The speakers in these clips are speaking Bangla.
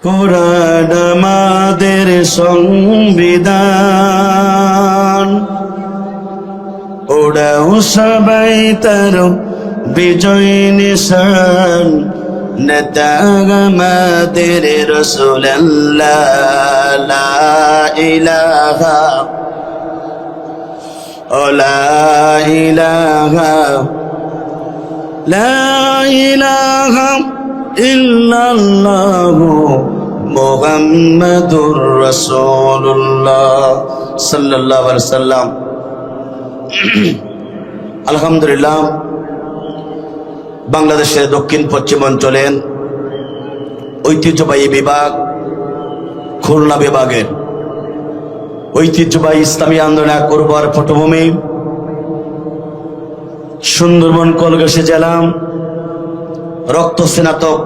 কোরআন আমাদের সংবিধান, ওড়াও সবাই তার বিজয় নিশান। নেতা আমাদের রাসূলুল্লাহ, লা ইলাহা লা ইলাহা লা ইলাহা ইল্লাল্লাহু মুহাম্মাদুর রাসূলুল্লাহ সাল্লাল্লাহু আলাইহি ওয়াসাল্লাম। আলহামদুলিল্লাহ, বাংলাদেশের দক্ষিণ পশ্চিম অঞ্চলের ঐতিহ্যবাহী বিভাগ খুলনা বিভাগের ঐতিহ্যবাহী ইসলামী আন্দোলন এক উর্বর পটভূমি, সুন্দরবন কলগাছি জেলা রক্ত স্নাতক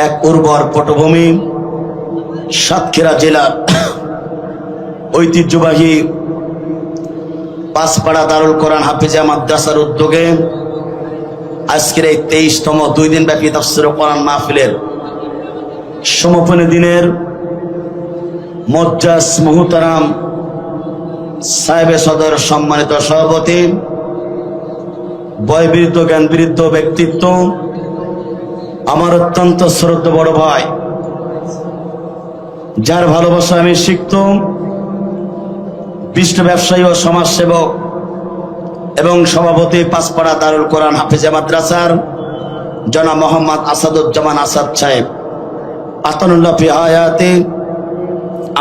এক উর্বর পটভূমি, সাতক্ষীরা জেলার ঐতিহ্যবাহী পাঁচপাড়া দারুল কোরআন হাফিজা মাদ্রাসার উদ্যোগে আজকের এই 23তম 2 দিন ব্যাপী তাফসীর কোরআন মাহফিলের সমাপনী দিনের মুজ্জাজ মুহতারাম সাহেবে সদর সম্মানিত সভাপতি, বয়বৃদ্ধ জ্ঞানবৃদ্ধ ব্যক্তিত্ব, আমার অত্যন্ত শ্রদ্ধেয় বড় ভাই, যার ভালোবাসা আমি শিখত, বিশিষ্ট ব্যবসায়ী ও সমাজসেবক এবং সভাপতি পাঁচপাড়া দারুল কোরআন হাফিজা মাদ্রাসার জনাব মোহাম্মদ আসাদুজ্জামান আসাদ সাহেব, আতানুল্লাহ ফি হায়াতি।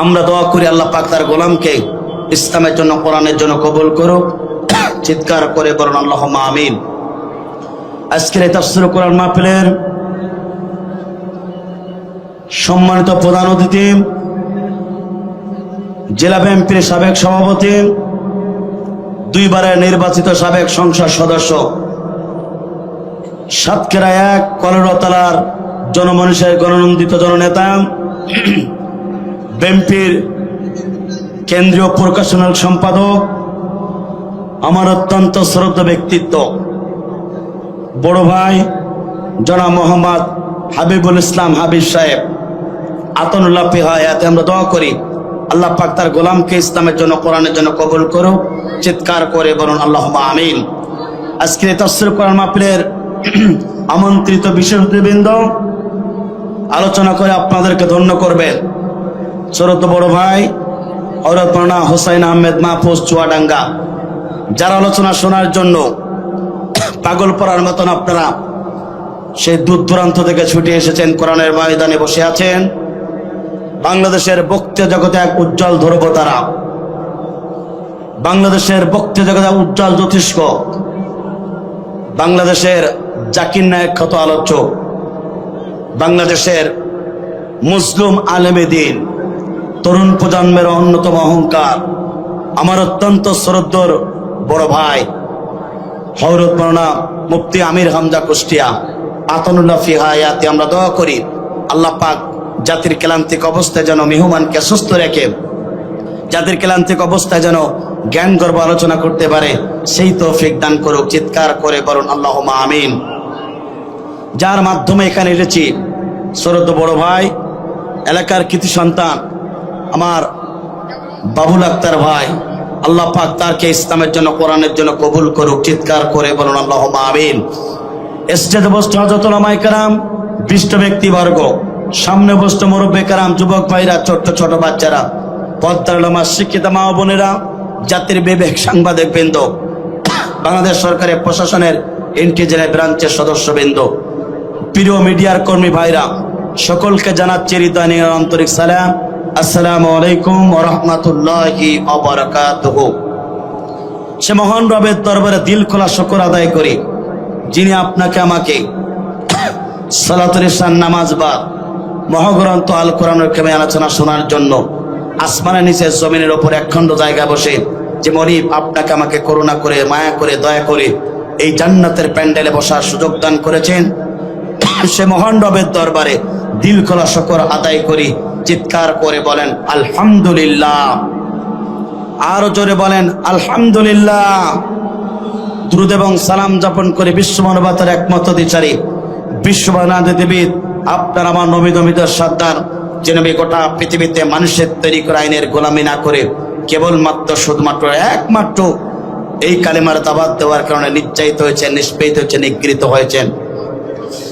আমরা দোয়া করি আল্লাহ পাক তার গোলামকে ইসলামের জন্য, কোরআনের জন্য কবুল করুক। চিৎকার করে বলুন আল্লাহুম্মা আমিন। আজকের এই তাফসীর কোরআন মাহফিলের সম্মানিত প্রধান অতিথি, জেলা বিএনপির সাবেক সভাপতি, 2 বারের নির্বাচিত সাবেক সংসদ সদস্য, সাতক্ষীরা 1 কলরতলার জনমানুষের গণনন্দিত জননেতা, বিএনপির কেন্দ্রীয় প্রকাশনাল সম্পাদক, আমার অত্যন্ত শ্রদ্ধেয় ব্যক্তিত্ব বড় ভাই জনাব মোহাম্মদ হাবিবুল ইসলাম হাবিব সাহেব, আতানুল্লাহ ফি হায়াতি। আমরা দোয়া করি আল্লাহ পাক তার গোলামকে ইসলামের জন্য, কোরআনের জন্য কবুল করুক। চিৎকার করে বলুন আল্লাহুম্মা আমিন। আজকের তাফসীর কোরআন মাহফিলের আমন্ত্রিত বিশেষ অতিথিবৃন্দ আলোচনা করে আপনাদেরকে ধন্য করবেন ছোট বড় ভাই হযরত মাওলানা হুসাইন আহমেদ মাহফুজ চুয়াডাঙ্গা। যারা আলোচনা শোনার জন্য পাগল পড়ার মতন আপনারা সেই দূর দূরান্ত থেকে ছুটে এসেছেন, কোরআনের ময়দানে বসে আছেন। বাংলাদেশের বক্তৃতা জগতে এক উজ্জ্বল ধ্রুবতারা, বাংলাদেশের বক্তৃতা জগতে উজ্জ্বল জ্যোতিষ্ক, বাংলাদেশের জাকির নায়েক খ্যাত আলোচক, বাংলাদেশের মুসলিম আলেমে দ্বীন, তরুণ প্রজন্মের অন্যতম অহংকার, আমার অত্যন্ত শ্রদ্ধেয় বড় ভাই হযরত মাওলানা মুফতি আমির হামজা কুষ্টিয়া, আতানুল্লাহ ফি হায়াতি। আমরা দোয়া করি আল্লাহ পাক জাতির ক্লান্তিক অবস্থায় যেন মেহমানকে সুস্থ রেখে, জাতির ক্লান্তিক অবস্থায় যেন জ্ঞান গর্ব আলোচনা করতে পারে, সেই তৌফিক দান করুক। চিৎকার করে বলুন আল্লাহুম্মা আমিন। যার মাধ্যমে এখানে এসেছি শ্রদ্ধেয় বড় ভাই, এলাকার কৃতি সন্তান আমার বাবুল আক্তার ভাই, আল্লাহ পাক তারকে ইসলামের জন্য, কোরআনের জন্য কবুল করুক। চিৎকার করে বলুন আল্লাহুম্মা আমিন। স্টেজে বসতে হযরত উলামায়ে কেরাম, বিশিষ্ট ব্যক্তিবর্গ, সামনে বসতে মুরব্বি কেরাম, যুবক ভাইরা, ছোট্ট ছোট বাচ্চারা, পর্দার আড়ালে শিক্ষিত মা ও বোনেরা, জাতির বিবেক সাংবাদিক বৃন্দ, বাংলাদেশ সরকারের প্রশাসনের ইন্টেলিজেন্স ব্রাঞ্চের সদস্যবৃন্দ, প্রিয় মিডিয়ার কর্মী ভাইরা, সকলকে জানাচ্ছি হৃদয় নিয়ে আন্তরিক সালাম। আসসালামু আলাইকুম ওয়া রাহমাতুল্লাহি ওয়া বারাকাতুহু। সে মহান রবের দরবারে দিল খোলা শুকর আদায় করি, যিনি আপনাকে আমাকে সালাতুল ইশার নামাজ বাদ মহাগ্রন্থ আল কোরআনের কেমে আলোচনা শোনার জন্য আসমানের নিচে জমিনের ওপর একখণ্ড জায়গা বসে যে মনিব আপনাকে আমাকে করুণা করে, মায়া করে, দয়া করে এই জান্নাতের প্যান্ডেলে বসার সুযোগ দান করেছেন, সে মহান রবের দরবারে দিল খোলা শুকর আদায় করি। চিৎকার করে বলেন আলহামদুলিল্লাহ। আরো জোরে বলেন আলহামদুলিল্লাহ। দ্রুত এবং সালাম যাপন করে বিশ্ব মানবতার একমাত্র অধিকারী, বিশ্ববানাদিবিদ আপনার আমার নবী নবীদের সর্দার যে নবী গোটা পৃথিবীতে মানুষের তৈরি করা আইনের গোলামি না করে কেবলমাত্র শুধুমাত্র একমাত্র এই কালেমার দাওয়াত দেওয়ার কারণে নির্যাতিত হয়েছেন, নিষ্পেষিত হয়েছেন, নিগৃহীত হয়েছেন।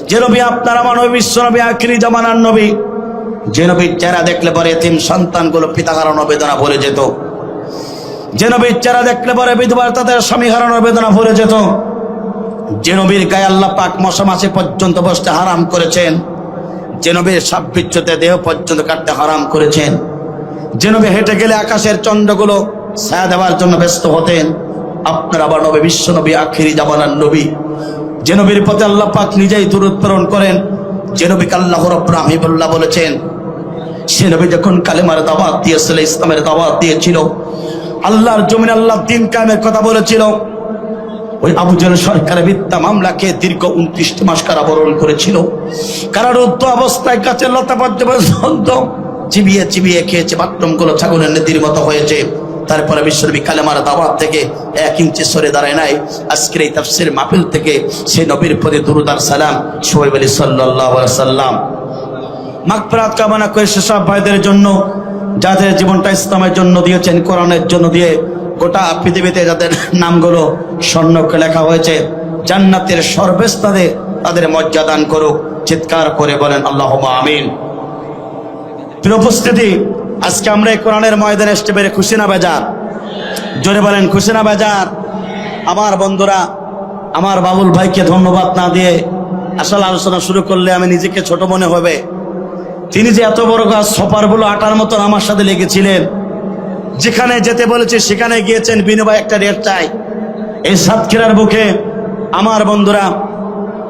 যে নবী আপনার আমার নবী, বিশ্ব নবী, আখিরি জামানার নবী, যে নবীর চেহারা দেখলে পরে এতিম সন্তানগুলো পিতা হারানোর বেদনা ভুলে যেত, যে নবীর চেহারা দেখলে পরে বিধবা তাদের স্বামী হারানোর বেদনা ভুলে যেত, যে নবীর গায়ে আল্লাহ পাক মশা মাছি পর্যন্ত বসতে হারাম করেছেন, যে নবীর সাপ বিচ্ছুতে দেহ পর্যন্ত কাটতে হারাম করেছেন, যে নবী হেঁটে গেলে আকাশের চন্দ্রগুলো ছায়া দেওয়ার জন্য ব্যস্ত হতেন, আপনার আবার নবী, বিশ্ব নবী, আখিরি জামানার নবী, যে নবীর প্রতি আল্লাহ পাক নিজেই দরুদ প্রেরণ করেন, যে নবীকে আল্লাহ রাব্বুল হাবিবুল্লাহ বলেছেন, সে নবী যখন কালেমার দাওয়াত দিয়েছিল, ইসলামের দাওয়াত দিয়েছিল, আল্লাহর জমিনে আল্লাহ দ্বীন কায়েমের কথা বলেছিল, ওই আবু জেহেল সরকারের মিথ্যা মামলাকে দীর্ঘ 29 মাস কারাবরণ করেছিল। কারারুদ্ধ অবস্থায় গাছের লতা পর্যন্ত চিবিয়ে চিবিয়ে খেয়েছে, বাথরুমগুলো ছাগলের নেদির মতো হয়েছে। তারপরে বিশ্বনবী কালেমার দাওয়াত থেকে 1 ইঞ্চি সরে দাঁড়ায় নাই। আজকের এই তাফসীর মাহফিল থেকে সেই নবীর প্রতি দুরূদ আর সালাম শোয়েব আলী সাল্লাল্লাহু আলাইহি ওয়াসাল্লাম। মাগফিরাত কামনা করে সেসব ভাইদের জন্য যাদের জীবনটা ইসলামের জন্য দিয়েছেন, কোরআনের জন্য দিয়ে গোটা পৃথিবীতে যাদের নামগুলো স্বর্ণকে লেখা হয়েছে, জান্নাতের সর্বস্থানে তাদের মর্যাদান করুক। চিৎকার করে বলেন আল্লাহুম্মা আমিন। প্রিয় উপস্থিতি, আজকে আমরা এই কোরআনের ময়দানে এসে পেরে খুশি না বেজার? জোরে বলেন খুশি না বেজার? আমার বন্ধুরা, আমার বাবুল ভাইকে ধন্যবাদ না দিয়ে আসলে আলোচনা শুরু করলে আমি নিজেকে ছোট মনে হবে। তিনি যে এত বড় গাছ সপারগুলো আটার মতন আমার সাথে লেগেছিলেন, যেখানে যেতে বলেছে সেখানে গিয়েছেন, বিনিময় একটা রেট চাই। এই সাতক্ষীরার বুকে আমার বন্ধুরা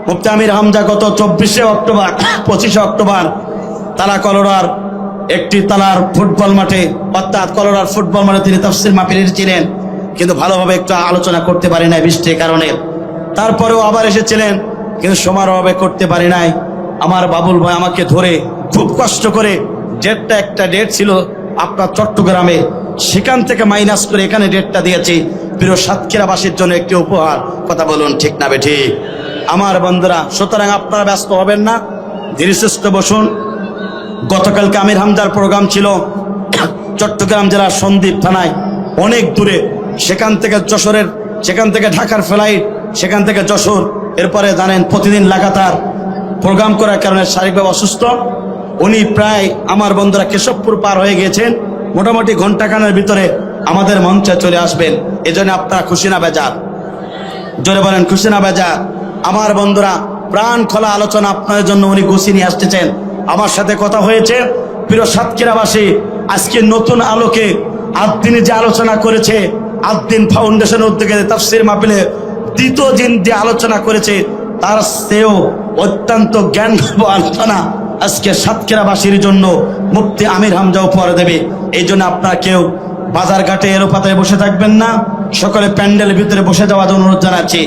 মুফতি আমির হামজা গত 24 অক্টোবর 25 অক্টোবর তালা কলোরার একটি তালার ফুটবল মাঠে, অর্থাৎ কলোরার ফুটবল মাঠে তিনি তাফসীর মাহফিল ছিলেন, কিন্তু ভালোভাবে একটু আলোচনা করতে পারি নাই বৃষ্টির কারণে। তারপরেও আবার এসেছিলেন, কিন্তু সময়ের অভাবে করতে পারি নাই। আমার বাবুল ভাই আমাকে ধরে খুব কষ্ট করে একটা ডেট ছিল আপনার চট্টগ্রামে, সেখান থেকে মাইনাস করে এখানে ডেটটা দিয়েছি প্রিয় সাতক্ষীরাবাসীর জন্য একটি উপহার। কথা বলুন ঠিক না বেঠিক? আমার বন্ধুরা, সুতরাং আপনারা ব্যস্ত হবেন না, ধীরস্থির বসুন। গতকালকে আমির হামজার প্রোগ্রাম ছিল চট্টগ্রাম জেলার সন্দ্বীপ থানায়, অনেক দূরে, সেখান থেকে ঢাকার ফ্লাইট, সেখান থেকে যশোর। এরপরে জানেন প্রতিদিন লাগাতার প্রোগ্রাম করার কারণে শারীরিকভাবে অসুস্থ উনি। প্রায় আমার বন্ধুরা কেশবপুর পার হয়ে গেছেন, মোটামুটি ঘন্টাখানের ভিতরে আমাদের মঞ্চে চলে আসবেন। এজন্য আপনারা খুশি না বেজার? জোরে বলেন খুশি না বেজার? আমার বন্ধুরা, প্রাণ খোলা আলোচনা আপনাদের জন্য উনি গুছিয়ে নিয়ে আসতেছেন। আমার সাথে কথা হয়েছে, প্রিয় সাতক্ষীরাবাসী, আজকে নতুন আলোকে আদ্দিনী যে আলোচনা করেছে, আদ্দিন ফাউন্ডেশন উদ্যোগে তাফসীর মাহফিলে দ্বিতীয় দিন যে আলোচনা করেছে, তার চেয়েও অত্যন্ত জ্ঞানগর্ভ আলোচনা আজকে সাতক্ষীরাবাসীর জন্য মুফতি আমির হামজা উপহার দেবে। এই জন্য আপনারা কেউ বাজার ঘাটে এলোপাতায় বসে থাকবেন না, সকলে প্যান্ডেলের ভিতরে বসে যাওয়ার অনুরোধ জানাচ্ছি।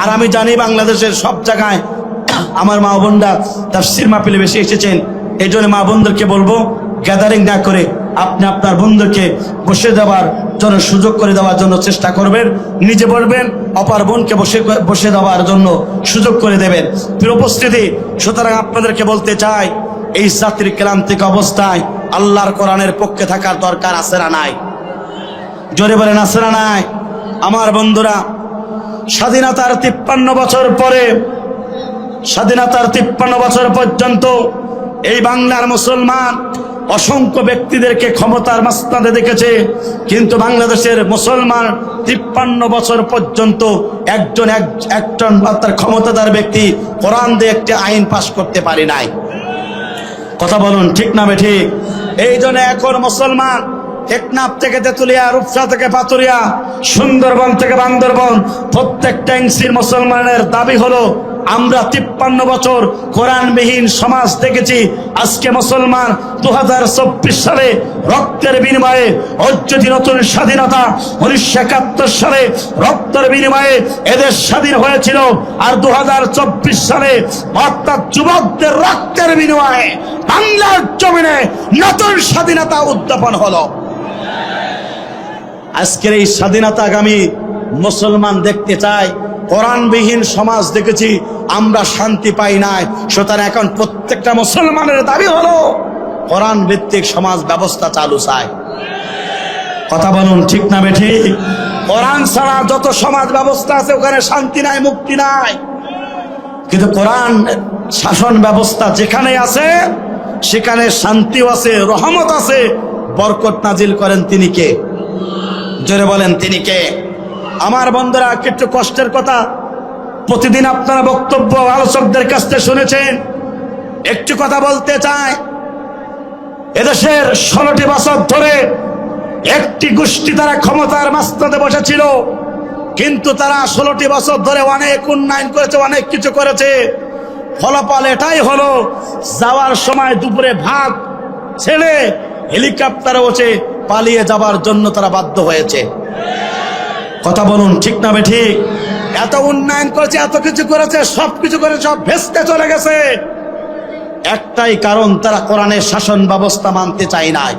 আর আমি জানি বাংলাদেশের সব জায়গায় আমার মা বোনরা তাফসীর মাহফিলে বেশি এসেছেন, এই জন্য মা বোনদেরকে বলবো গ্যাদারিং না করে আপনি আপনার বন্ধুকে বসে দেওয়ার জন্য সুযোগ করে দেওয়ার জন্য চেষ্টা করবেন, নিজে বলবেন, অপর বোনকে বসে দেওয়ার জন্য সুযোগ করে দেবেন। প্রিয় উপস্থিতি, সুতরাং আপনাদেরকে বলতে চাই, এই জাতির ক্লান্তিক অবস্থায় আল্লাহর কোরআনের পক্ষে থাকার দরকার আছে না নাই? জোরে বলেন আছে না নাই? আমার বন্ধুরা, স্বাধীনতার 53 বছর পরে, স্বাধীনতার 53 বছর পর্যন্ত এই বাংলার মুসলমান অসংখ্য ব্যক্তিদেরকে ক্ষমতার মাস্তানে দেখেছে, কিন্তু বাংলাদেশের মুসলমান 53 বছর পর্যন্ত একজন তার ক্ষমতাদার ব্যক্তি কোরআন দিয়ে একটি আইন পাশ করতে পারে নাই। কথা বলুন ঠিক না বেঠিক? এই জন্য এখন মুসলমান টেকনাফ থেকে তেতুলিয়া, রূপসা থেকে পাতুরিয়া, সুন্দরবন থেকে বান্দরবন, প্রত্যেকটা ইঞ্চির মুসলমানের দাবি হলো আমরা 53 বছর কোরআনবিহীন সমাজ দেখেছি। আজকে মুসলমান 2024 সালে রক্তের বিনিময়ে অর্জিত নতুন স্বাধীনতা, 1971 সালে রক্তের বিনিময়ে এদেশ স্বাধীন হয়েছিল, আর 2024 সালে অর্থাৎ যুবকদের রক্তের বিনিময়ে বাংলার জমিনে নতুন স্বাধীনতা উদ্যাপন হলো। আজকের এই স্বাধীনতাগামী মুসলমান দেখতে চায় কোরআনবিহীন সমাজ দেখেছি, আমরা শান্তি পাই নাই। সুতরাং এখন প্রত্যেকটা মুসলমানের দাবি হলো কোরআন ভিত্তিক সমাজ ব্যবস্থা চালু চাই। কথা বলুন ঠিক না বেঠিক? কোরআন ছাড়া যত সমাজ ব্যবস্থা আছে ওখানে শান্তি নাই, মুক্তি নাই। কিন্তু কোরআন শাসন ব্যবস্থা যেখানে আছে সেখানে শান্তিও আছে, রহমত আছে, বরকত নাজিল করেন তিনি কে? জোরে বলেন তিনি কে? আমার বন্ধুরা, একটু কষ্টের কথা, প্রতিদিন আপনারা বক্তব্য আলোচকদের কাছ থেকে শুনেছেন। একটু কথা বলতে চাই, এদেশের 16টি বছর ধরে একটি গোষ্ঠী তারা ক্ষমতার মাস্তাতে বসেছিল, কিন্তু তারা 16টি বছর ধরে অনেক উন্নয়ন করেছে, অনেক কিছু করেছে। ফলাফল এটাই হলো, যাওয়ার সময় দুপুরে ভাত ছেড়ে হেলিকপ্টারে বসে পালিয়ে যাবার জন্য তারা বাধ্য হয়েছে। কথা বলুন ঠিক না বেঠিক? এত উন্নয়ন করেছে, এত কিছু করেছে, সবকিছু করে সব ভেস্তে চলে গেছে। একটাই কারণ, তারা কোরআনের শাসন ব্যবস্থা মানতে চায় নাই।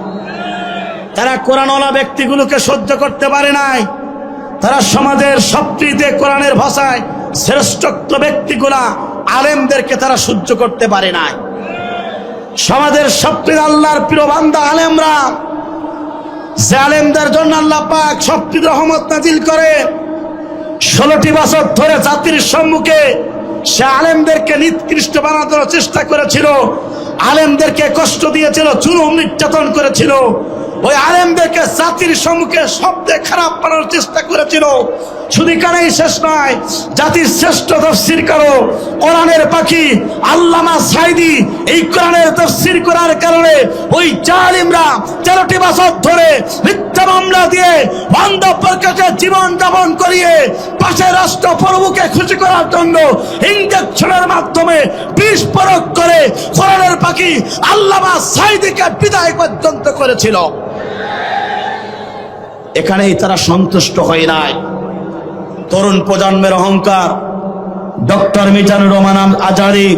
তারা কোরআনওয়ালা ব্যক্তিগুলোকে সহ্য করতে পারে নাই। তারা সমাজের সবচেয়ে কোরআনের ভাষায় শ্রেষ্ঠত্ব ব্যক্তিগুলা আলেমদেরকে তারা সহ্য করতে পারে নাই। সমাজের সবচেয়ে আল্লাহর প্রিয় বান্দা আলেমরা, যে আলেমদের জন্য আল্লাহ পাক সবচেয়ে রহমত নাজিল করে, 16টি বছর ধরে জাতির সম্মুখে সে আলেমদেরকে নিকৃষ্ট বানানোর চেষ্টা করেছিল, আলেমদেরকে কষ্ট দিয়েছিল, জুলুম নির্যাতন করেছিল, ওই আলেমদেরকে জাতির সম্মুখে শব্দে খারাপ বানানোর চেষ্টা করেছিল। শুধু এখানেই শেষ নয়, জাতির শ্রেষ্ঠ তাফসীর করো কোরআনের পাখি আল্লামা সাঈদী এই কোরআনের তাফসীর করার কারণে ওই জালিমরা 13টি বছর ধরে মিথ্যা মামলা দিয়ে বন্ধ প্রকাশে জীবন যাপন করিয়ে পাশের রাষ্ট্র প্রভুকে খুশি করার জন্য ইঞ্জেকশনের মাধ্যমে বিষ প্রয়োগ করে কোরআনের পাখি আল্লামা সাঈদীকে বিদায় পর্যন্ত করেছিল। এখানেই তারা সন্তুষ্ট হয় নাই। তরুণ প্রজন্মের অহংকার, ডক্টর মিজানুর রহমান আজহারী,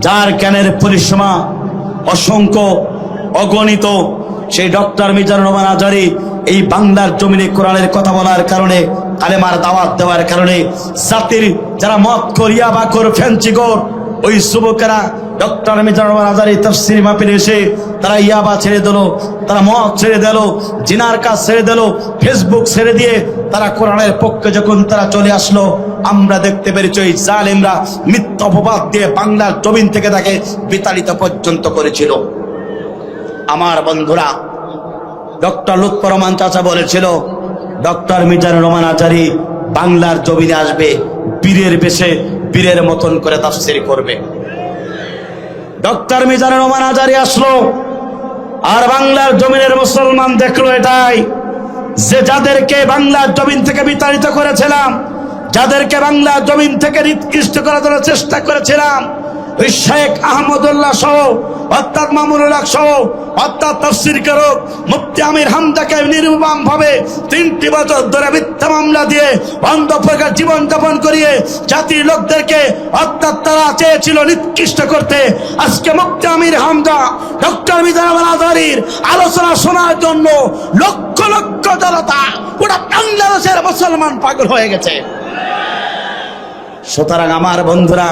যার জ্ঞানের পরিসীমা অসংখ্য অগণিত, সেই ডক্টর মিজানুর রহমান আজহারী এই বাংলার জমিনে কোরআনের কথা বলার কারণে, কালেমার দাওয়াত দেওয়ার কারণে জাতির যারা মদ করিয়া বা কর ফ্যান্সিগর ওই যুবকেরা ডক্টর মিজানুর রহমান আজহারী তাফসীর মাহফিলে এসে তারা ইয়াবা ছেড়ে দিল, তারা মদ ছেড়ে দিল, জিনার কাজ ছেড়ে দিল, ফেসবুক ছেড়ে দিয়ে তারা কোরআনের পক্ষে যখন তারা চলে আসলো, আমরা দেখতে পেরেছি ওই জালেমরা মিথ্যা অপবাদ দিয়ে বাংলার জমিন থেকে তাকে বিতাড়িত পর্যন্ত করেছিল। আমার বন্ধুরা, ডক্টর লুৎফর রহমান চাচা বলেছিল ডক্টর মিজানুর রহমান আজহারী বাংলার জমিনে আসবে, বীরের বেশে বীরের মতন করে তাফসীর করবে। ডক্টর মিজানুর রহমান আজহারী আসলো, আর বাংলার জমিনের মুসলমান দেখলো এটাই, যে যাদেরকে বাংলার জমিন থেকে বিতাড়িত করেছিলাম, যাদেরকে বাংলার জমিন থেকে নিকৃষ্ট করার জন্য চেষ্টা করেছিলাম, ওই শেখ আহমদুল্লাহ সহ অর্থাৎ মামুনুল হক সহ অর্থাৎ তাফসীর কারক মুফতি আমির হামজাকে নির্মম ভাবে 3টি বছর ধরে মিথ্যা মামলা দিয়ে বন্ধ প্রকার জীবন যাপন করিয়ে জাতির লোকদেরকে অর্থাৎ তারা চেয়েছিল নিকৃষ্ট করতে। আজকে মুফতি আমির হামজা ডক্টর মিজানুর রহমান আজহারীর আলোচনা শোনার জন্য লক্ষ লক্ষ জনতা পুরো বাংলাদেশের মুসলমান পাগল হয়ে গেছে। সুতরাং আমার বন্ধুরা,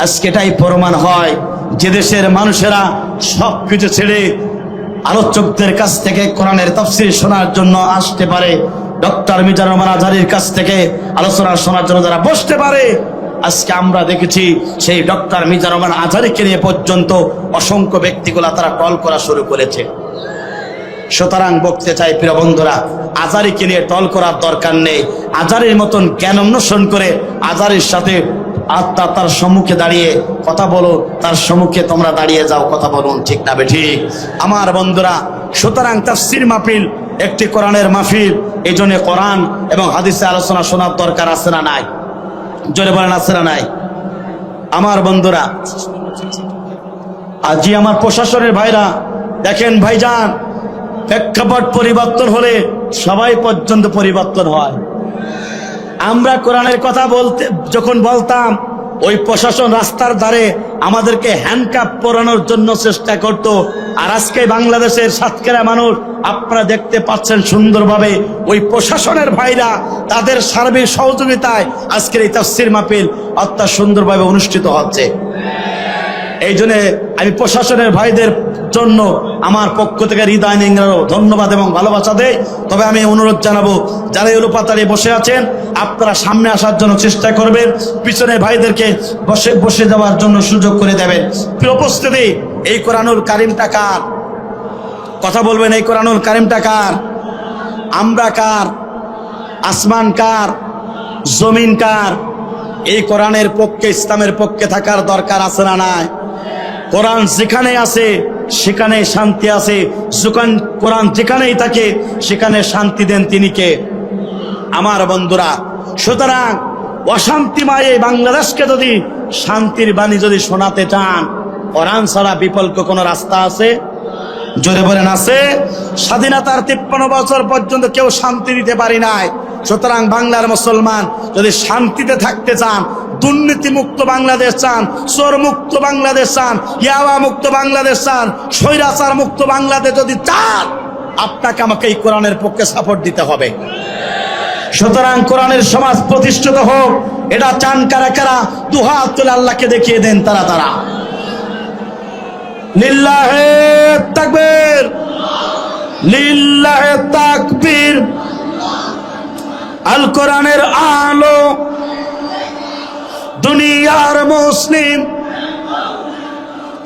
আজকে এটাই প্রমাণ হয় যে দেশের মানুষেরা সবকিছু ছেড়ে আলোচকদের কাছ থেকে কোরআনের তাফসীর শোনার জন্য আসতে পারে, ডক্টর মিজানুর রহমান আজহারীর কাছ থেকে আলোচনা শোনার জন্য যারা বসতে পারে। আজকে আমরা দেখেছি সেই ডক্টর মিজানুর রহমান আজহারীকে নিয়ে পর্যন্ত অসংখ্য ব্যক্তিগুলা তারা টল করা শুরু করেছে। সুতরাং বলতে চাই প্রিয় বন্ধুরা, আজহারীকে নিয়ে টল করার দরকার নেই। আজহারীর মতন জ্ঞান অন্বেষণ করে আজহারীর সাথে আত্মা তার সম্মুখে দাঁড়িয়ে কথা বলো, তার সম্মুখে তোমরা দাঁড়িয়ে যাও, কথা বলুন ঠিক না বেঠিক আমার বন্ধুরা। সুতরাং তাফসীর মাহফিল একটি কোরআনের মাহফিল, এই জন্য কোরআন এবং হাদিসে আলোচনা শোনার দরকার আছে না নাই? জোরে বলেন আছে না নাই? আমার বন্ধুরা, আজই আমার প্রশাসনের ভাইরা দেখেন, ভাইজান প্রেক্ষাপট পরিবর্তন হলে সবাই পর্যন্ত পরিবর্তন হয়। আমরা কোরআনের কথা বলতে যখন বলতাম ওই প্রশাসন রাস্তার ধারে আমাদেরকে হ্যান্ডকাপ পরানোর জন্য চেষ্টা করত। আর আজকে বাংলাদেশের সাতক্ষীরা মানুষ আপনারা দেখতে পাচ্ছেন সুন্দরভাবে ওই প্রশাসনের ভাইরা তাদের সার্বিক সহযোগিতায় আজকের এই তাফসীর মাহফিল অত্যন্ত সুন্দরভাবে অনুষ্ঠিত হচ্ছে। এই জন্য আমি প্রশাসনের ভাইদের জন্য আমার পক্ষ থেকে হৃদয় নিংড়ানো ধন্যবাদ এবং ভালোবাসা দেই। তবে আমি অনুরোধ জানাবো, যারা এলোপাতাড়ি বসে আছেন আপনারা সামনে আসার জন্য চেষ্টা করবেন, পিছনে ভাইদেরকে বসে যাওয়ার জন্য সুযোগ করে দেবেন। প্রিয় উপস্থিতি, এই কোরআনুল কারিমটা কার? কথা বলবেন, এই কোরআনুল কারিমটা কার? আমরা কার? আসমান কার? জমিন কার? এই কোরআনের পক্ষে, ইসলামের পক্ষে থাকার দরকার আছে না নাই? কোরআন যেখানে আছে সেখানে শান্তি আছে। কোরআন যেখানেই থাকে সেখানে শান্তি দেন তিনি কে? আমার বন্ধুরা, সুতরাং অশান্তিময় এই বাংলাদেশকে যদি শান্তির বাণী যদি শোনাতে চান, কোরআন ছাড়া বিকল্প কোনো রাস্তা আছে? জোরে বলেন আছে? স্বাধীনতার 53 বছর পর্যন্ত কেউ শান্তি দিতে পারি নাই। সুতরাং বাংলার মুসলমান যদি শান্তিতে থাকতে চান, দুর্নীতি মুক্ত বাংলাদেশ চান, চোর মুক্ত বাংলাদেশ চান, ইয়াবা মুক্ত বাংলাদেশ চান, স্বৈরাচার মুক্ত বাংলাদেশ যদি চান, আপনাকে আমাকে এই কোরআনের পক্ষে সাপোর্ট দিতে হবে। সুতরাং কোরআনের সমাজ প্রতিষ্ঠিত হোক, এটা চান কারা কারা? দুহাত তুলে আল্লাহকে দেখিয়ে দেন তারা তারা। লিল্লাহে তাকবীর, লিল্লাহে তাকবীর। আল কোরআনের আলো দুনিয়ার মুসলিম,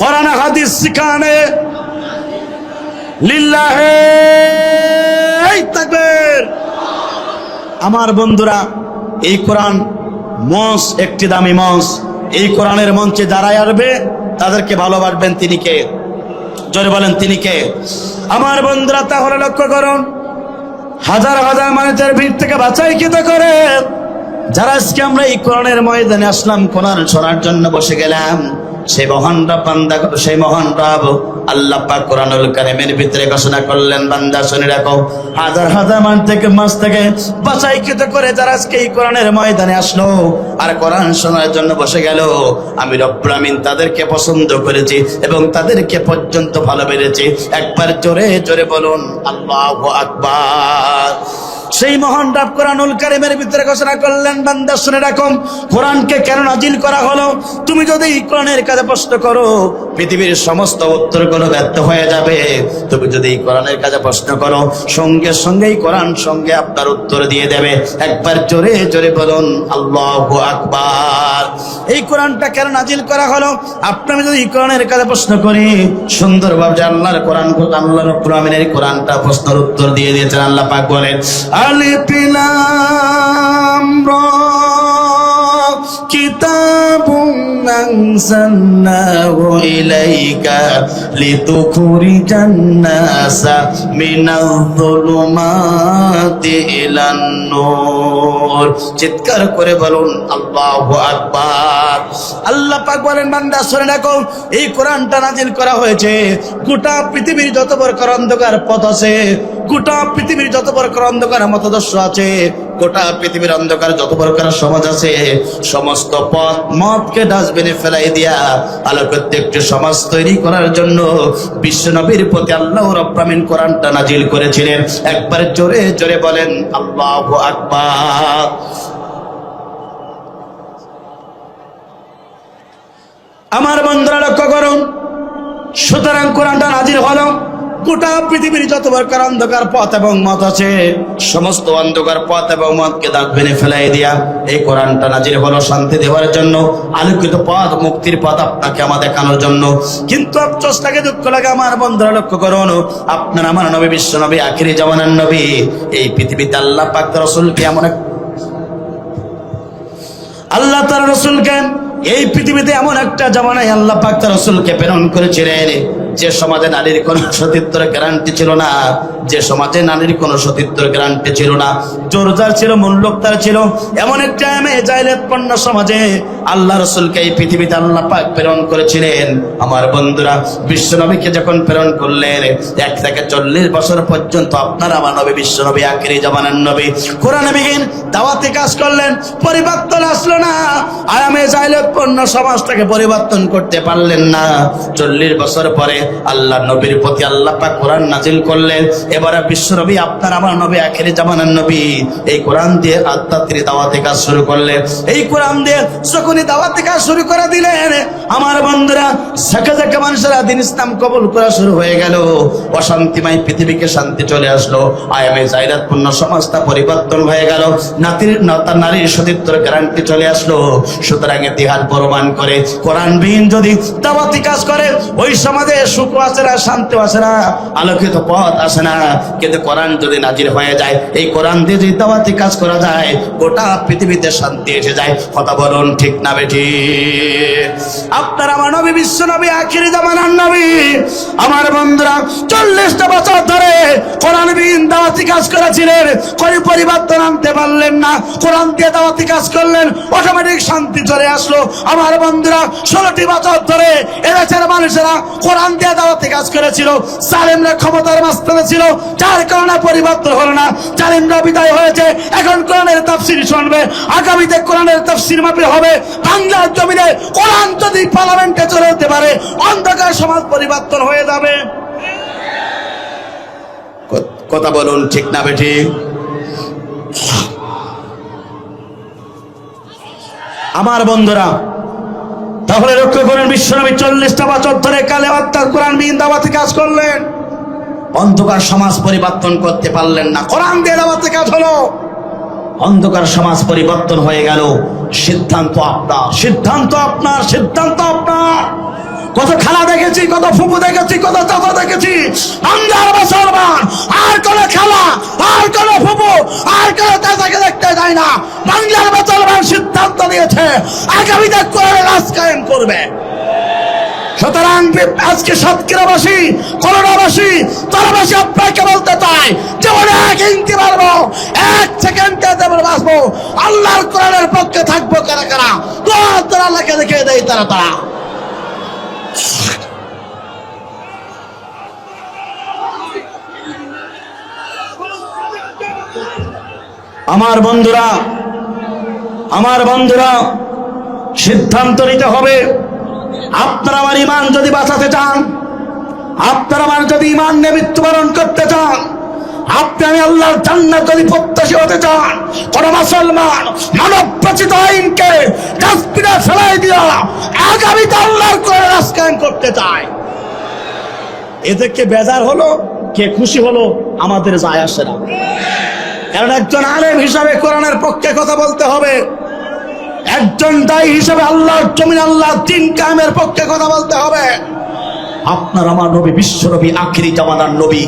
কোরআন হাদিস শিখানে। লিল্লাহে তাকবীর। আমার বন্ধুরা, এই কোরআন মঞ্চ একটি দামি মঞ্চ। এই কোরআনের মঞ্চে যারাই আসবে তাদেরকে ভালোবাসবেন তিনি কে? জোরে বলেন তিনি কে? আমার বন্ধুরা, তাহলে লক্ষ্য করুন, হাজার হাজার মানুষের ভিড় থেকে বাছাইকৃত করে যারা আজকে আমরা এই কোরআনের ময়দানে আসলাম, কোরআন শোনার জন্য বসে গেলাম, সেই মহান রব বান্দা, সেই মহান রব আল্লাহ পাক কোরআনুল কারীমের ভিতরে ঘোষণা করলেন, বান্দা শুনে রাখো, হাজার হাজার মাস থেকে বাছাইকৃত করে যারা আজকে এই কোরআনের ময়দানে আসলো আর কোরআন শোনার জন্য বসে গেল, আমি রব্বুল আমিন তাদেরকে পছন্দ করেছি এবং তাদেরকে পর্যন্ত ভালোবেসেছি। একবার জোরে জোরে বলুন আল্লাহু আকবার। সেই মহান রব কোরআনুল কারীমের ভিতরে ঘোষণা করলেন, বান্দা শুনে রাখো, কোরআনকে কেন নাজিল করা হলো? তুমি যদি কোরআনের কাছে প্রশ্ন করো, পৃথিবীর সমস্ত উত্তরগুলো ব্যর্থ হয়ে যাবে। তুমি যদি কোরআনের কাছে প্রশ্ন করো, সঙ্গে সঙ্গেই কোরআন সঙ্গে আপনার উত্তর দিয়ে দেবে। একবার জোরে জোরে বলুন আল্লাহু আকবার। এই কোরআনটা কেন নাজিল করা হলো? আপনি যদি কোরআনের কাছে প্রশ্ন করি, সুন্দরভাবে আল্লাহর কোরআন, আল্লাহ রাব্বুল আমিনের কোরআনটা প্রশ্নের উত্তর দিয়ে দিয়েছেন। আল্লাহ পাক বলেন, আলিফ লাম রা কিতাবুন আনজালনাহু ইলাইকা লিতুখরিজান নাসা মিনায-যুলুমাতি ইলান নূর। চিৎকার করে বলুন আল্লাহু আকবার। আল্লাহ পাক বলেন, বান্দা শুনে রাখো, এই কোরআনটা নাজিল করা হয়েছে গোটা পৃথিবীর যত প্রকার অন্ধকার পথ আছে, গোটা পৃথিবীর যত প্রকার অন্ধকার মতাদর্শ আছে, গোটা পৃথিবীর অন্ধকার যত প্রকার সমাজ আছে, সমস্ত পথ মতকে ডাস্টবিনে ফেলাই দিয়া আলোকিত একটি সমাজ তৈরি করার জন্য বিশ্ব নবীর প্রতি আল্লাহ রাব্বুল আমিন কোরআনটা নাজিল করেছিলেন। একবার জোরে জোরে বলেন আল্লাহু আকবার। আমার বন্ধুরা লক্ষ্য করুন, সুতরাং কোরআনটা নাজিল হলো গোটা পৃথিবীর যত প্রকার অন্ধকার পথ এবং মত আছে, সমস্ত অন্ধকার পথ এবং মতকে ডাস্টবিনে ফেলাই দিয়া এই কোরআনটা নাজিল হলো শান্তি দেওয়ার জন্য, আলোকিত পথ, মুক্তির পথ আপনাকে আমার দেখানোর জন্য। কিন্তু আফসোস লাগে, দুঃখ লাগে আমার বন্ধুরা লক্ষ্য করুন, আপনার আমার নবী, বিশ্ব নবী, আখিরি জামানার নবী, এই পৃথিবীতে আল্লাহ পাক রাসূলকে আল্লাহ তার রাসূলকে এই পৃথিবীতে এমন একটা জামানায় আল্লাহ পাক তার রাসূলকে প্রেরণ করেছিলেন যে সমাজে নারীর কোনো সতীত্বের গ্যারান্টি ছিল না, যে সমাজে নারীর কোনো সতীত্বের গ্যারান্টি ছিল না, জোরজার ছিল, মূল্যকতার ছিল, এমন একটা জাইলাতপূর্ণ সমাজে আল্লাহ রাসূলকে এই পৃথিবীতে আল্লাহ পাক প্রেরণ করেছিলেন। আমার বন্ধুরা, বিশ্ব নবীকে যখন প্রেরণ করলেন, 1 থেকে 40 বছর পর্যন্ত আপনার আমার নবী, বিশ্ব নবী, আখিরি জামানার নবী কোরআনবিহীন দাওয়াতি কাজ করলেন, পরিবর্তন আসলো না। আয়ামে জাইলাত জাইরাতপূর্ণ সমাজটাকে পরিবর্তন করতে পারলেন না। 40 বছর পরে আল্লাহ নবীর প্রতি আল্লাহ পাক কোরআন নাজিল করলেন। এবারে বিশ্ব নবী, আপনার আমার নবী, আখেরি জামানার নবী, এই কোরআন দিয়ে আত্মাত্রী দাওয়াতি কাজ শুরু করলেন। এই কোরআন দিয়ে যখনই দাওয়াতি কাজ শুরু করে দিলেন, আমার বন্ধুরা, ঝাঁকে ঝাঁকে মানুষেরা দিন ইসলাম কবুল করা শুরু হয়ে গেল। অশান্তিময় পৃথিবীকে শান্তি চলে আসলো। আয়ামে জাইরাতপূর্ণ সমাজটা পরিবর্তন হয়ে গেল। নারীর সতীত্বের গ্যারান্টি চলে আসলো। সুতরাং ইতিহাস প্রমাণ করে, কোরআনবিহীন যদি দাওয়াতি কাজ করে, ওই সমাজে সুখ আসে না, শান্তি আসে না, আলোকিত পথ আসে না। কিন্তু কোরআন যদি নাজির হয়ে যায়, এই কোরআন দিয়ে যদি দাওয়াতি কাজ করা যায়, গোটা পৃথিবীতে শান্তি এসে যায়। কথা বলুন ঠিক না বেঠি? আপনার আমার নবী, বিশ্ব নবী, আখিরি জামানার নবী, আমার বন্ধুরা 40টা বছর ধরে কোরআনবিহীন দাওয়াতি কাজ করেছিলেন, কোনো পরিবর্তন আনতে পারলেন না। কোরআন দিয়ে দাওয়াতি কাজ করলেন, অটোমেটিক শান্তি চলে আসলো। আমার বন্ধুরা 16টি বছর ধরে এদেশের মানুষেরা কোরআন দিয়ে দাওয়াতি কাজ করেছিল। জালেমরা ক্ষমতার মাঝখানে ছিল, যার কারণে পরিবর্তন হলো না। জালেমরা বিদায় হয়েছে, এখন কোরআনের তাফসীর শুনবে, আগামীতে কোরআনের তাফসীর মাহফিল হবে। বাংলার জমিনে কোরআন যদি পার্লামেন্টে চলে যেতে পারে, অন্ধকার সমাজ পরিবর্তন হয়ে যাবে। কথা বলুন ঠিক না বেঠি? আমার বন্ধুরা, তাহলে লক্ষ্য করেন, বিশ্বনবী 40টা বছর ধরে কালে অর্থাৎ কোরআনবিহীন দাওয়াতি কাজ করলেন, অন্ধকার সমাজ পরিবর্তন করতে পারলেন না। কোরআন দিয়ে দাওয়াতি কাজ হলো, অন্ধকার সমাজ পরিবর্তন হয়ে গেল। সিদ্ধান্ত আপনার, সিদ্ধান্ত আপনার, সিদ্ধান্ত আপনার। কত খালা দেখেছি, কত ফুপু দেখেছি, কত চাচা দেখেছি, বাংলার মুসলমান আর কোন খালা, আর কোন ফুপু, আর কোন চাচাকে দেখতে যায় না। বাংলার মুসলমান সিদ্ধান্ত নিয়েছে আগামীতে কোরআনের রাজ কায়েম করবে। সুতরাং আজকে সাতক্ষীরাবাসী, করোনাবাসী, তারাবাসী আপনাকে বলতে চাই, যেমন 1 ইঞ্চি মারবো, 1 সেকেন্ডে যেমন বাঁচবো, আল্লাহর কোরআনের পক্ষে থাকবো। কারা কারা তারা আল্লাহকে দেখে দেয়, তারা আমার বন্ধুরা, আমার বন্ধুরা, সিদ্ধান্ত নিতে হবে। আপনারা আমার ইমান যদি বাঁচাতে চান, আপনারা আমার যদি ইমান নিয়ে মৃত্যুবরণ করতে চান, আপনি আমি আল্লাহর জান্নাত যদি প্রত্যাশী হতে চান, কোন মুসলমান মানব রচিত আইনকে ডাস্টবিনে ফেলাই দিয়া আগামীতে আল্লাহর কোরআন রাজ কায়েম করতে চায়। এদেরকে বেজার হলো, কে খুশি হলো, আমাদের যায় আসে না। কারণ একজন আলেম হিসাবে কোরআনের পক্ষে কথা বলতে হবে, একজন দায়ী হিসাবে আল্লাহর জমিন, আল্লাহর দ্বীন কায়েমের পক্ষে কথা বলতে হবে। আপনার আমার নবী, বিশ্ব নবী, আখিরি জামানার নবী,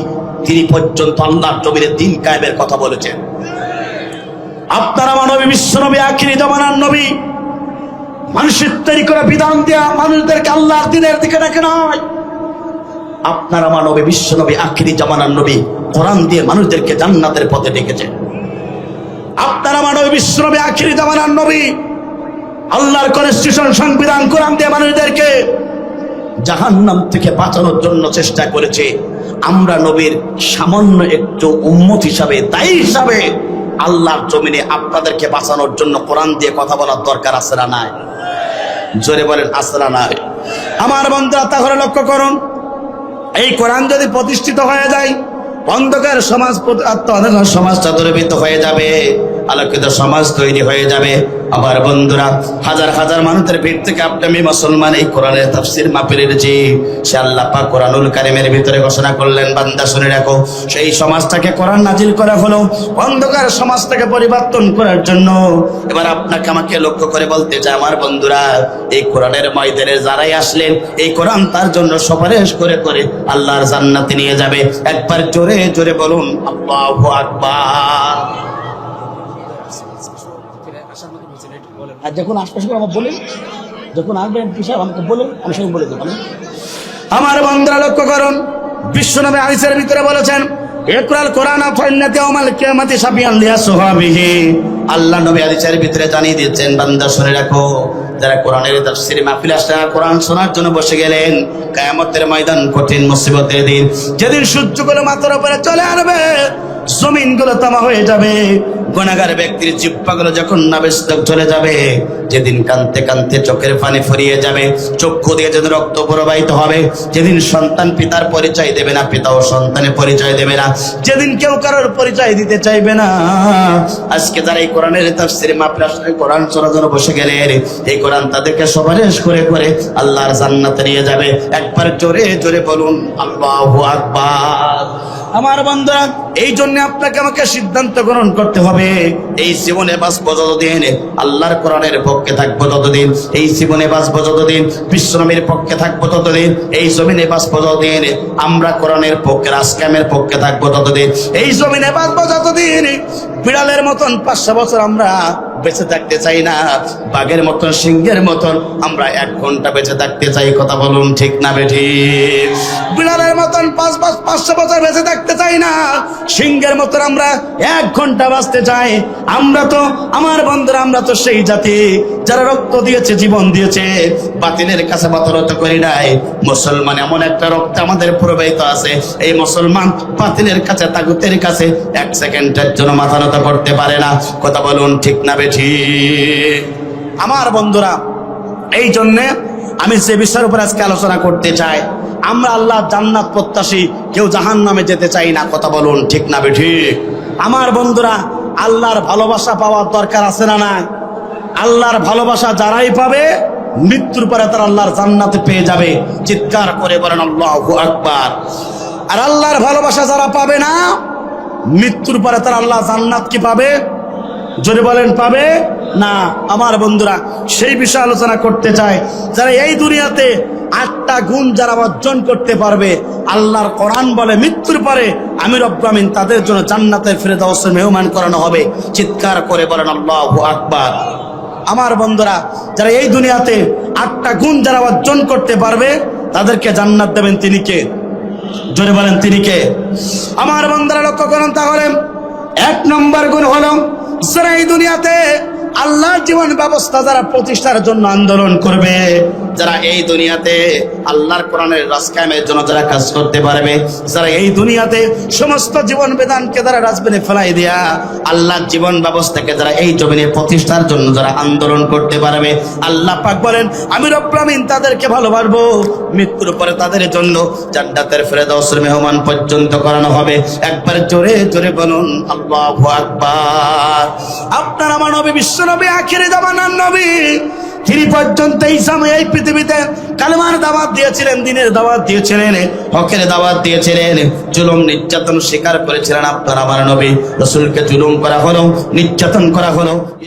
তিনি পর্যন্ত আল্লাহর জমিনের দ্বীন কায়েমের কথা বলেছেন। আপনার আমার নবী, বিশ্ব নবী, আখিরি জামানার নবী, মানুষের তৈরি করে বিধান দেয়া মানুষদেরকে আল্লাহর দ্বীনের দিকে ডেকে নয়। আপনার আমার নবী, বিশ্ব নবী, আখিরি জামানার নবী, কোরআন দিয়ে মানুষদেরকে জান্নাতের পথে ডেকেছেন। আপনার আমার নবী, বিশ্ব নবী, আখিরি জামানার নবী, আল্লাহর কনস্টিটিউশন, সংবিধান, কোরআন দিয়ে মানুষদেরকে জাহান্নাম থেকে বাঁচানোর জন্য চেষ্টা করেছে। আমরা নবীর সামান্য একটু উম্মত হিসাবে, দায়ী হিসাবে আল্লাহর জমিনে আপনাদেরকে বাঁচানোর জন্য কোরআন দিয়ে কথা বলার দরকার আছে না নাই? জোরে বলেন আছে না নাই? আমার বন্ধুরা, তাহলে লক্ষ্য করুন, এই কোরআন যদি প্রতিষ্ঠিত হয়ে যায়, অন্ধকার সমাজ, অন্ধকার সমাজটা দূরীভূত হয়ে যাবে, আলোকিত সমাজ তৈরি হয়ে যাবে। আমার বন্ধুরা, হাজার হাজার মানুষের ভিড় থেকে আপনি আমি মুসলমান এই কোরআনের তাফসীর মাহফিলে এসেছি। সে আল্লাহ পাক কোরআনুল কারীমের ভিতরে ঘোষণা করলেন, বান্দা শুনে রাখো, সেই সমাজটাকে কোরআন নাজিল করা হলো অন্ধকার সমাজটাকে পরিবর্তন করার জন্য। এবার আপনাকে আমাকে লক্ষ্য করে বলতে চাই, আমার বন্ধুরা, এই কোরআনের ময়দানে যারাই আসলেন, এই কোরআন তার জন্য সুপারিশ করে করে আল্লাহর জান্নাতে নিয়ে যাবে। একবার জোরে জোরে বলুন আল্লাহু আকবার। আর যখন আশপাশে আমার বলেন, যখন আসবেন পিসাব আমাকে বলেন, আমি সঙ্গে বলে দেবো। আমার বন্ধুরা লক্ষ্য করুন, বিশ্বনবী হাদিসের ভিতরে বলেছেন, ইকরাল কোরআন ফাইন্নাতি ইয়াউমাল কিয়ামাতি শাফিআন লিআসহাবিহি। আল্লাহ নবী হাদিসের ভিতরে জানিয়ে দিয়েছেন, বান্দা শুনে রাখো, যারা কোরআনের তাফসীর মাহফিলে আসে, কোরআন শোনার জন্য বসে গেলেন, কিয়ামতের ময়দান কঠিন মুসিবতের দিন, যেদিন সূর্যগুলো মাথার উপরে চলে আসবে, জমিনগুলো তামা হয়ে যাবে, গুনাহগার ব্যক্তির জিহ্বাগুলো যখন নাভিস্থল চলে যাবে, যেদিন কাঁদতে কাঁদতে চোখের পানি ফুরিয়ে যাবে, চক্ষু দিয়ে যেদিন রক্ত প্রবাহিত হবে, যেদিন সন্তান পিতার পরিচয় দেবে না, পিতা ও সন্তানের পরিচয় দেবে না, যেদিন কেউ কারোর পরিচয় দিতে চাইবে না, আজকে যারা এই কোরআনের তাফসীর মাহফিলে কোরআন শোনার জন্য বসে গেলেন, এই কোরআন তাদেরকে সুপারিশ করে করে আল্লাহর জান্নাতে নিয়ে যাবে। একবার জোরে জোরে বলুন আল্লাহু আকবার। আমার বন্ধুরা, এই জন্য আপনাকে আমাকে সিদ্ধান্ত গ্রহণ করতে হবে, এই জীবনে বাঁচবো যতদিন আল্লাহর কোরআনের পক্ষে থাকবো ততদিন, এই জীবনে বাঁচবো যতদিন বিশ্বনবীর পক্ষে থাকবো ততদিন, এই জমিনে বাঁচবো যতদিন আমরা কোরআনের পক্ষে রাজকামের পক্ষে থাকবো ততদিন, এই জমিনে বাঁচবো যতদিন বিড়ালের মতন 500 বছর আমরা বেঁচে থাকতে চাই না, বাঘের মতন সিংহের মতন আমরা 1 ঘন্টা বেঁচে থাকতে চাই। কথা বলুন ঠিক না বেঠিক? বিড়ালের মতন 500 বছর বেঁচে থাকতে চাই না, সিংহের মতন আমরা 1 ঘন্টা বাঁচতে চাই। আমরা তো আমার বন্ধুরা, আমরা তো সেই জাতি যারা রক্ত দিয়েছে, জীবন দিয়েছে, বাতিলের কাছে মাথা করি নাই। মুসলমান এমন একটা রক্ত আমাদের প্রবাহিত আছে, এই মুসলমান বাতিলের কাছে, তাগুতের কাছে 1 সেকেন্ডের জন্য মাথা নত করতে পারে না। কথা বলুন ঠিক না বেঠিক? আমার বন্ধুরা, এই জন্যে আমি যে বিষয়ের উপর আজকে আলোচনা করতে চাই, আমরা আল্লাহ জান্নাত প্রত্যাশী, কেউ জাহান্নামে যেতে চাই না। কথা বলুন ঠিক না বেঠিক? আমার বন্ধুরা, আল্লাহর ভালোবাসা পাওয়ার দরকার আছে না নাই? আল্লাহর ভালোবাসা যারাই পাবে মৃত্যুর পরে তারা আল্লাহর জান্নাতে পেয়ে যাবে। চিৎকার করে বলেন আল্লাহু আকবার। আর আল্লাহর ভালোবাসা যারা পাবে না, মৃত্যুর পরে তারা আল্লাহ জান্নাত কি পাবে? জোরে বলেন, পাবে না। আমার বন্ধুরা, সেই বিষয়ে আলোচনা করতে চাই, যারা এই দুনিয়াতে 8টা গুণ যারা অর্জন করতে পারবে, আল্লাহর কোরআন বলে মৃত্যুর পরে আমি রব্বুল আমিন তাদের জন্য জান্নাতের ফেরদাউসে মেহমান করানো হবে। চিৎকার করে বলেন আল্লাহু আকবার। আমার বন্ধুরা, যারা এই দুনিয়াতে 8টা গুণ যারা অর্জন করতে পারবে, তাদেরকে জান্নাত দেবেন তিনি কে? জোরে বলেন, তিনি কে? আমার বন্ধুরা, লক্ষ্য করুন তাহলে। 1 নম্বর গুণ হলো, যারা এই দুনিয়াতে আল্লাহর জীবন ব্যবস্থা যারা প্রতিষ্ঠার জন্য আন্দোলন করবে, যারা এই দুনিয়াতে আল্লাহর কোরআনের রাজকায়েমের জন্য যারা কাজ করতে পারবে, যারা এই দুনিয়াতে সমস্ত জীবন বিধানকে যারা ডাস্টবিনে ফেলাই দিয়া আল্লাহর জীবন ব্যবস্থাকে যারা এই জমিনে প্রতিষ্ঠার জন্য যারা আন্দোলন করতে পারবে, আল্লাহ পাক বলেন আমি রব্বুল আমিন তাদেরকে ভালোবাসবো। মৃত্যুর পরে তাদের জন্য জান্নাতের ফেরদাউসের মেহমান পর্যন্ত করানো হবে। একবার জোরে জোরে বলুন আল্লাহু আকবার। আপনার আমার নবী, বিশ্ব নবী, আখিরে জামানার নবী, তিনি পর্যন্ত এই সময় এই পৃথিবীতে কালেমার দাওয়াত দিয়েছিলেন, দ্বীনের দাওয়াত দিয়েছিলেন, হকের দাওয়াত দিয়েছিলেন, জুলুম নির্যাতন স্বীকার করেছিলেন। আপনার আমার নবী রাসূলকে জুলুম করা হলো, নির্যাতন করা হলো।